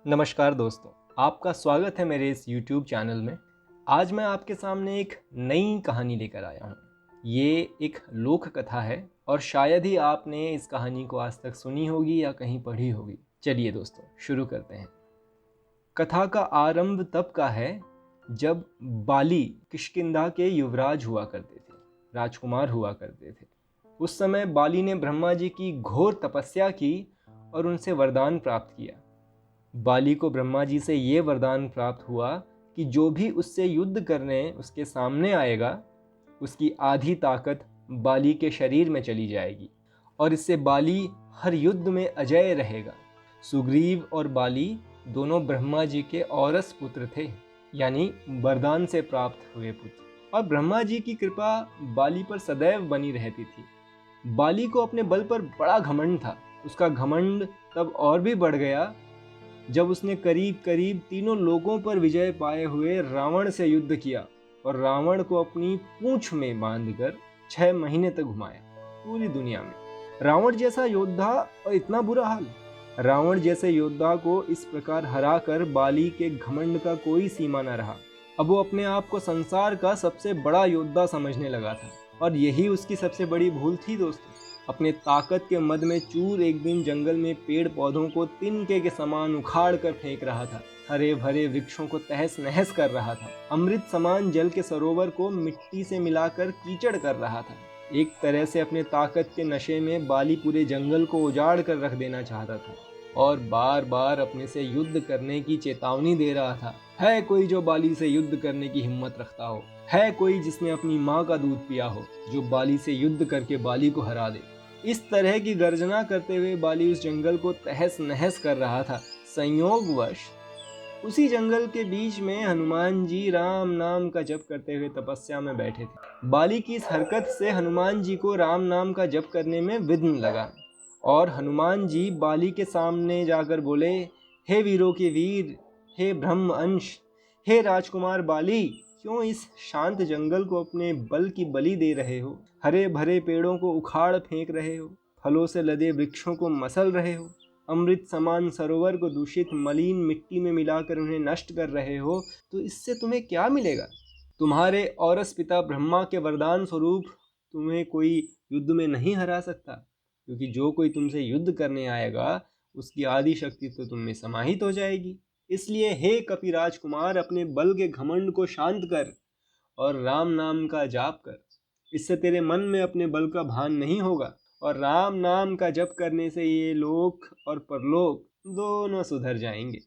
नमस्कार दोस्तों, आपका स्वागत है मेरे इस YouTube चैनल में। आज मैं आपके सामने एक नई कहानी लेकर आया हूँ। ये एक लोक कथा है और शायद ही आपने इस कहानी को आज तक सुनी होगी या कहीं पढ़ी होगी। चलिए दोस्तों, शुरू करते हैं। कथा का आरंभ तब का है जब बाली किष्किंधा के युवराज हुआ करते थे, राजकुमार हुआ करते थे। उस समय बाली ने ब्रह्मा जी की घोर तपस्या की और उनसे वरदान प्राप्त किया। बाली को ब्रह्मा जी से ये वरदान प्राप्त हुआ कि जो भी उससे युद्ध करने उसके सामने आएगा, उसकी आधी ताकत बाली के शरीर में चली जाएगी और इससे बाली हर युद्ध में अजय रहेगा। सुग्रीव और बाली दोनों ब्रह्मा जी के औरस पुत्र थे, यानी वरदान से प्राप्त हुए पुत्र। और ब्रह्मा जी की कृपा बाली पर सदैव बनी रहती थी। बाली को अपने बल पर बड़ा घमंड था। उसका घमंड तब और भी बढ़ गया जब उसने करीब करीब तीनों लोगों पर विजय पाए हुए रावण से युद्ध किया और रावण को अपनी पूंछ में बांधकर 6 महीने तक घुमाया पूरी दुनिया में। रावण जैसा योद्धा और इतना बुरा हाल। रावण जैसे योद्धा को इस प्रकार हराकर बाली के घमंड का कोई सीमा न रहा। अब वो अपने आप को संसार का सबसे बड़ा योद्धा समझने लगा था और यही उसकी सबसे बड़ी भूल थी दोस्तों। अपने ताकत के मद में चूर एक दिन जंगल में पेड़ पौधों को तिनके के समान उखाड़ कर फेंक रहा था। हरे भरे वृक्षों को तहस नहस कर रहा था। अमृत समान जल के सरोवर को मिट्टी से मिलाकर कीचड़ कर रहा था। एक तरह से अपने ताकत के नशे में बाली पूरे जंगल को उजाड़ कर रख देना चाहता था और बार बार अपने से युद्ध करने की चेतावनी दे रहा था। है कोई जो बाली से युद्ध करने की हिम्मत रखता हो? है कोई जिसने अपनी माँ का दूध पिया हो जो बाली से युद्ध करके बाली को हरा दे? इस तरह की गर्जना करते हुए बाली उस जंगल को तहस नहस कर रहा था। संयोगवश उसी जंगल के बीच में हनुमान जी राम नाम का जप करते हुए तपस्या में बैठे थे। बाली की इस हरकत से हनुमान जी को राम नाम का जप करने में विघ्न लगा और हनुमान जी बाली के सामने जाकर बोले, हे वीरों के वीर, हे ब्रह्म अंश, हे राजकुमार बाली, क्यों इस शांत जंगल को अपने बल की बलि दे रहे हो? हरे भरे पेड़ों को उखाड़ फेंक रहे हो, फलों से लदे वृक्षों को मसल रहे हो, अमृत समान सरोवर को दूषित मलिन मिट्टी में मिलाकर उन्हें नष्ट कर रहे हो, तो इससे तुम्हें क्या मिलेगा? तुम्हारे औरस पिता ब्रह्मा के वरदान स्वरूप तुम्हें कोई युद्ध में नहीं हरा सकता, क्योंकि जो कोई तुमसे युद्ध करने आएगा उसकी आदि शक्ति तो तुम में समाहित हो जाएगी। इसलिए हे कपिराज कुमार, अपने बल के घमंड को शांत कर और राम नाम का जाप कर। इससे तेरे मन में अपने बल का भान नहीं होगा और राम नाम का जप करने से ये लोक और परलोक दोनों सुधर जाएंगे।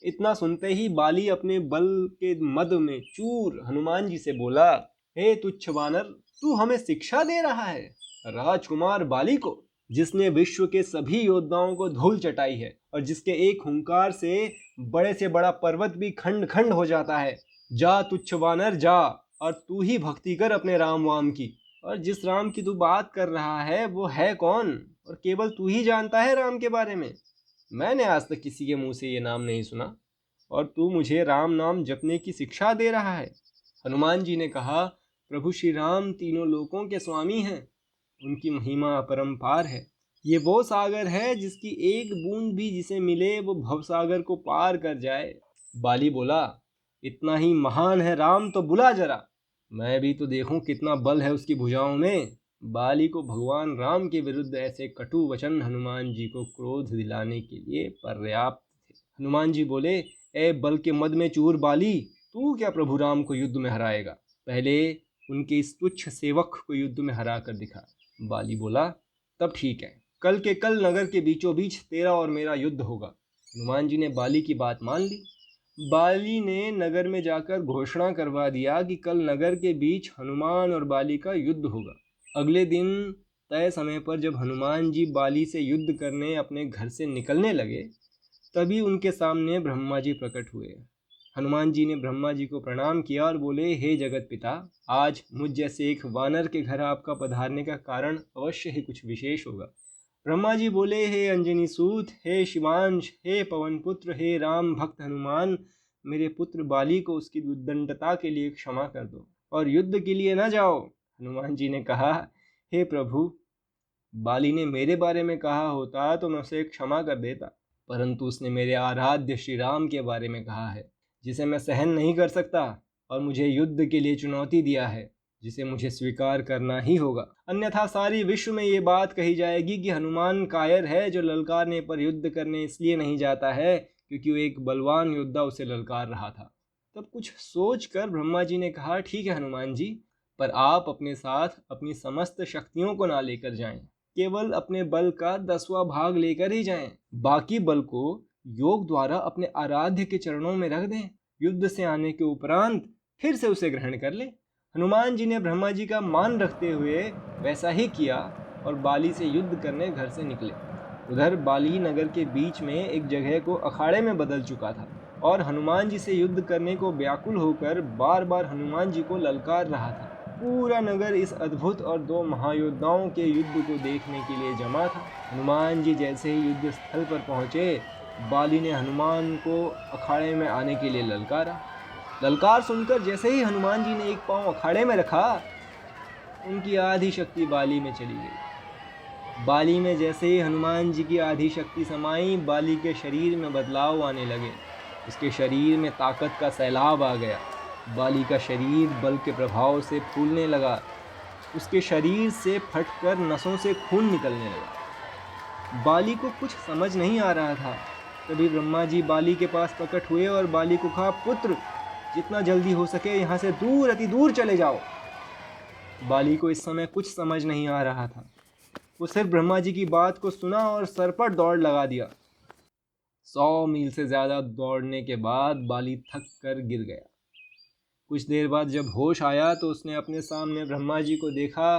इतना सुनते ही बाली अपने बल के मद में चूर हनुमान जी से बोला, हे तुच्छ वानर, तू हमें शिक्षा दे रहा है? राजकुमार बाली को, जिसने विश्व के सभी योद्धाओं को धूल चटाई है और जिसके एक हुंकार से बड़ा पर्वत भी खंड खंड हो जाता है। जा तुच्छ वानर जा और तू ही भक्ति कर अपने राम वाम की। और जिस राम की तू बात कर रहा है वो है कौन? और केवल तू ही जानता है राम के बारे में। मैंने आज तक किसी के मुंह से ये नाम नहीं सुना और तू मुझे राम नाम जपने की शिक्षा दे रहा है। हनुमान जी ने कहा, प्रभु श्री राम तीनों लोकों के स्वामी हैं, उनकी महिमा अपरंपार है। ये वो सागर है जिसकी एक बूंद भी जिसे मिले वो भवसागर को पार कर जाए। बाली बोला, इतना ही महान है राम तो बुला जरा, मैं भी तो देखूं कितना बल है उसकी भुजाओं में। बाली को भगवान राम के विरुद्ध ऐसे कटु वचन हनुमान जी को क्रोध दिलाने के लिए पर्याप्त थे। हनुमान जी बोले, ए बल के मद में चूर बाली, तू क्या प्रभु राम को युद्ध में हराएगा? पहले उनके इस तुच्छ सेवक को युद्ध में हरा कर दिखा। बाली बोला, तब ठीक है, कल के कल नगर के बीचों बीच तेरा और मेरा युद्ध होगा। हनुमान जी ने बाली की बात मान ली। बाली ने नगर में जाकर घोषणा करवा दिया कि कल नगर के बीच हनुमान और बाली का युद्ध होगा। अगले दिन तय समय पर जब हनुमान जी बाली से युद्ध करने अपने घर से निकलने लगे, तभी उनके सामने ब्रह्मा जी प्रकट हुए। हनुमान जी ने ब्रह्मा जी को प्रणाम किया और बोले, हे जगत पिता, आज मुझ जैसे एक वानर के घर आपका पधारने का कारण अवश्य ही कुछ विशेष होगा। ब्रह्मा जी बोले, हे अंजनी सूत, हे शिवांश, हे पवन पुत्र, हे राम भक्त हनुमान, मेरे पुत्र बाली को उसकी दुर्दंडता के लिए क्षमा कर दो और युद्ध के लिए न जाओ। हनुमान जी ने कहा, हे प्रभु, बाली ने मेरे बारे में कहा होता तो मैं उसे क्षमा कर देता, परंतु उसने मेरे आराध्य श्री राम के बारे में कहा है, जिसे मैं सहन नहीं कर सकता और मुझे युद्ध के लिए चुनौती दिया है, जिसे मुझे स्वीकार करना ही होगा। अन्यथा सारी विश्व में ये बात कही जाएगी कि हनुमान कायर है, जो ललकारने पर युद्ध करने इसलिए नहीं जाता है क्योंकि वो एक बलवान योद्धा उसे ललकार रहा था। तब कुछ सोच कर ब्रह्मा जी ने कहा, ठीक है हनुमान जी, पर आप अपने साथ अपनी समस्त शक्तियों को ना लेकर जाएं, केवल अपने बल का 10वां भाग लेकर ही जाएं। बाकी बल को योग द्वारा अपने आराध्य के चरणों में रख दें। युद्ध से आने के उपरांत फिर से उसे ग्रहण कर लें। हनुमान जी ने ब्रह्मा जी का मान रखते हुए वैसा ही किया और बाली से युद्ध करने घर से निकले। उधर बाली नगर के बीच में एक जगह को अखाड़े में बदल चुका था और हनुमान जी से युद्ध करने को व्याकुल होकर बार बार हनुमान जी को ललकार रहा था। पूरा नगर इस अद्भुत और 2 महायोद्धाओं के युद्ध को देखने के लिए जमा था। हनुमान जी जैसे ही युद्ध स्थल पर पहुंचे, बाली ने हनुमान को अखाड़े में आने के लिए ललकारा। ललकार सुनकर जैसे ही हनुमान जी ने एक पांव अखाड़े में रखा, उनकी आधी शक्ति बाली में चली गई। बाली में जैसे ही हनुमान जी की आधी शक्ति समाई, बाली के शरीर में बदलाव आने लगे। उसके शरीर में ताकत का सैलाब आ गया। बाली का शरीर बल के प्रभाव से फूलने लगा। उसके शरीर से फटकर नसों से खून निकलने लगा। बाली को कुछ समझ नहीं आ रहा था। तभी ब्रह्मा जी बाली के पास प्रकट हुए और बाली को कहा, पुत्र, जितना जल्दी हो सके यहाँ से दूर, अति दूर चले जाओ। बाली को इस समय कुछ समझ नहीं आ रहा था। वो सिर्फ ब्रह्मा जी की बात को सुना और सर पर दौड़ लगा दिया। 100 मील से ज़्यादा दौड़ने के बाद बाली थक कर गिर गया। कुछ देर बाद जब होश आया तो उसने अपने सामने ब्रह्मा जी को देखा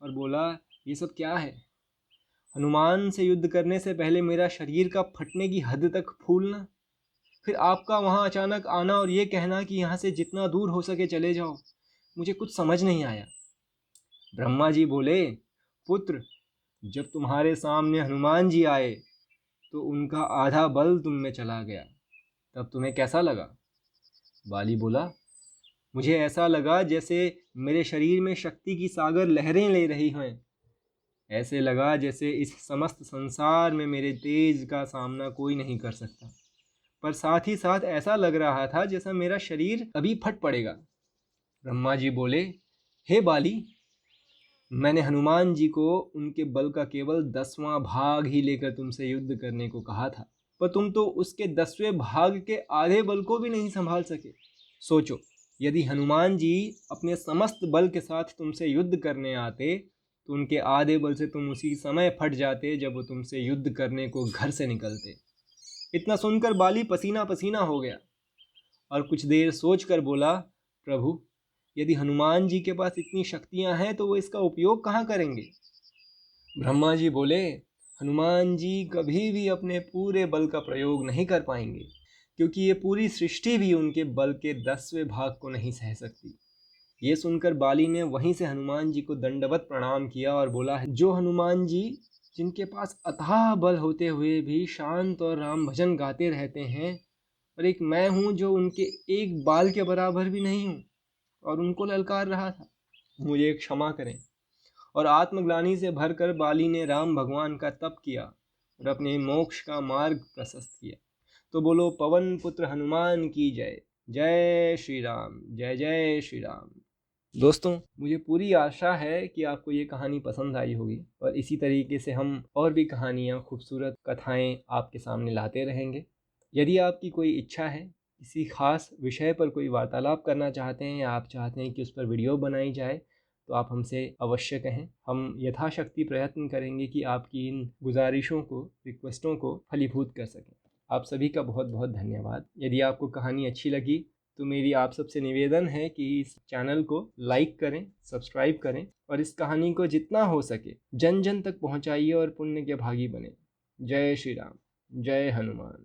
और बोला, ये सब क्या है? हनुमान से युद्ध करने से पहले मेरा शरीर का फटने की हद तक फूलना, फिर आपका वहाँ अचानक आना और ये कहना कि यहाँ से जितना दूर हो सके चले जाओ। मुझे कुछ समझ नहीं आया। ब्रह्मा जी बोले, पुत्र, जब तुम्हारे सामने हनुमान जी आए तो उनका आधा बल तुम में चला गया, तब तुम्हें कैसा लगा? बाली बोला, मुझे ऐसा लगा जैसे मेरे शरीर में शक्ति की सागर लहरें ले रही हैं। ऐसे लगा जैसे इस समस्त संसार में मेरे तेज का सामना कोई नहीं कर सकता, पर साथ ही साथ ऐसा लग रहा था जैसा मेरा शरीर अभी फट पड़ेगा। ब्रह्मा जी बोले, हे बाली, मैंने हनुमान जी को उनके बल का केवल 10वां भाग ही लेकर तुमसे युद्ध करने को कहा था, पर तुम तो उसके 10वें भाग के आधे बल को भी नहीं संभाल सके। सोचो, यदि हनुमान जी अपने समस्त बल के साथ तुमसे युद्ध करने आते तो उनके आधे बल से तुम उसी समय फट जाते जब वो तुमसे युद्ध करने को घर से निकलते। इतना सुनकर बाली पसीना पसीना हो गया और कुछ देर सोचकर बोला, प्रभु, यदि हनुमान जी के पास इतनी शक्तियां हैं तो वो इसका उपयोग कहाँ करेंगे? ब्रह्मा जी बोले, हनुमान जी कभी भी अपने पूरे बल का प्रयोग नहीं कर पाएंगे, क्योंकि ये पूरी सृष्टि भी उनके बल के 10वें भाग को नहीं सह सकती। ये सुनकर बाली ने वहीं से हनुमान जी को दंडवत प्रणाम किया और बोला, जो हनुमान जी जिनके पास अथाह बल होते हुए भी शांत और राम भजन गाते रहते हैं, और एक मैं हूँ जो उनके एक बाल के बराबर भी नहीं हूँ और उनको ललकार रहा था, मुझे क्षमा करें। और आत्मग्लानि से भरकर बाली ने राम भगवान का तप किया और अपने मोक्ष का मार्ग प्रशस्त किया। तो बोलो, पवन पुत्र हनुमान की जय। जय श्री राम, जय जय श्री राम। दोस्तों, मुझे पूरी आशा है कि आपको ये कहानी पसंद आई होगी और इसी तरीके से हम और भी कहानियाँ, खूबसूरत कथाएं आपके सामने लाते रहेंगे। यदि आपकी कोई इच्छा है, किसी खास विषय पर कोई वार्तालाप करना चाहते हैं या आप चाहते हैं कि उस पर वीडियो बनाई जाए, तो आप हमसे अवश्य कहें। हम यथाशक्ति प्रयत्न करेंगे कि आपकी इन गुजारिशों को, रिक्वेस्टों को फलीभूत कर सकें। आप सभी का बहुत बहुत धन्यवाद। यदि आपको कहानी अच्छी लगी तो मेरी आप सबसे निवेदन है कि इस चैनल को लाइक करें, सब्सक्राइब करें और इस कहानी को जितना हो सके जन जन तक पहुंचाइए और पुण्य के भागी बने। जय श्री राम, जय हनुमान।